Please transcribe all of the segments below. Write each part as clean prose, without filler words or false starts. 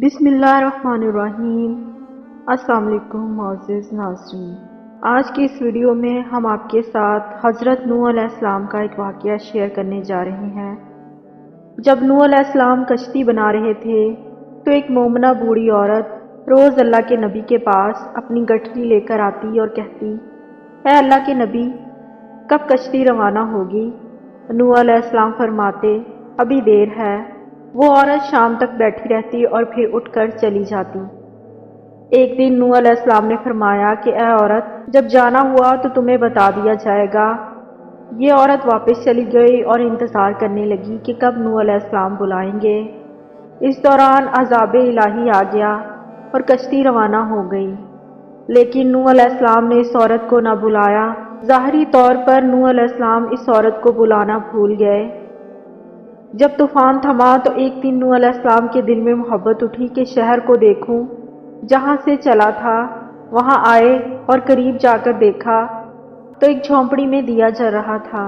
بسم اللہ الرحمن الرحیم۔ السلام علیکم معزز ناظرین، آج کی اس ویڈیو میں ہم آپ کے ساتھ حضرت نوح علیہ السلام کا ایک واقعہ شیئر کرنے جا رہے ہیں۔ جب نوح علیہ السلام کشتی بنا رہے تھے تو ایک مومنہ بوڑھی عورت روز اللہ کے نبی کے پاس اپنی گٹھری لے کر آتی اور کہتی، اے اللہ کے نبی، کب کشتی روانہ ہوگی؟ نوح علیہ السلام فرماتے، ابھی دیر ہے۔ وہ عورت شام تک بیٹھی رہتی اور پھر اٹھ کر چلی جاتی۔ ایک دن نوح علیہ السلام نے فرمایا کہ اے عورت، جب جانا ہوا تو تمہیں بتا دیا جائے گا۔ یہ عورت واپس چلی گئی اور انتظار کرنے لگی کہ کب نوح علیہ السلام بلائیں گے۔ اس دوران عذاب الہی آ گیا اور کشتی روانہ ہو گئی، لیکن نوح علیہ السلام نے اس عورت کو نہ بلایا۔ ظاہری طور پر نوح علیہ السلام اس عورت کو بلانا بھول گئے۔ جب طوفان تھما تو ایک دن نوح علیہ السلام کے دل میں محبت اٹھی کہ شہر کو دیکھوں۔ جہاں سے چلا تھا وہاں آئے اور قریب جا کر دیکھا تو ایک جھونپڑی میں دیا جل رہا تھا۔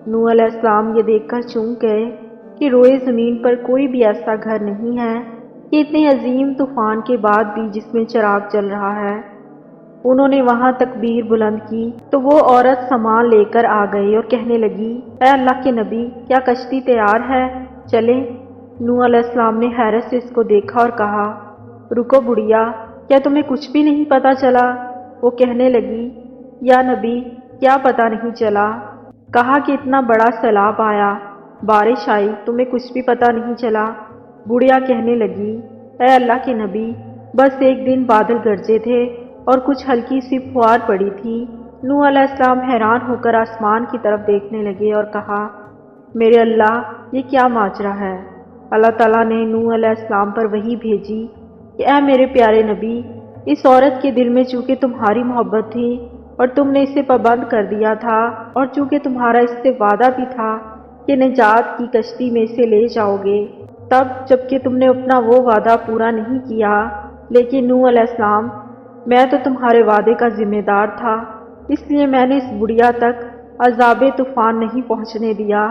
نوح علیہ السلام یہ دیکھ کر چونک گئے کہ روئے زمین پر کوئی بھی ایسا گھر نہیں ہے کہ اتنے عظیم طوفان کے بعد بھی جس میں چراغ جل رہا ہے۔ انہوں نے وہاں تکبیر بلند کی تو وہ عورت سامان لے کر آ گئی اور کہنے لگی، اے اللہ کے نبی، کیا کشتی تیار ہے؟ چلیں۔ نوح علیہ السلام نے حیرت سے اس کو دیکھا اور کہا، رکو بڑھیا، کیا تمہیں کچھ بھی نہیں پتہ چلا؟ وہ کہنے لگی، یا نبی، کیا پتہ نہیں چلا؟ کہا کہ اتنا بڑا سیلاب آیا، بارش آئی، تمہیں کچھ بھی پتہ نہیں چلا؟ بڑھیا کہنے لگی، اے اللہ کے نبی، بس ایک دن بادل گرجے تھے اور کچھ ہلکی سی پھوار پڑی تھی۔ نوح علیہ السلام حیران ہو کر آسمان کی طرف دیکھنے لگے اور کہا، میرے اللہ، یہ کیا ماجرا ہے؟ اللہ تعالیٰ نے نوح علیہ السلام پر وحی بھیجی کہ اے میرے پیارے نبی، اس عورت کے دل میں چونکہ تمہاری محبت تھی اور تم نے اسے پابند کر دیا تھا، اور چونکہ تمہارا اس سے وعدہ بھی تھا کہ نجات کی کشتی میں اسے لے جاؤ گے، تب جبکہ تم نے اپنا وہ وعدہ پورا نہیں کیا، لیکن نوح علیہ السلام، میں تو تمہارے وعدے کا ذمہ دار تھا، اس لیے میں نے اس بڑھیا تک عذاب طوفان نہیں پہنچنے دیا۔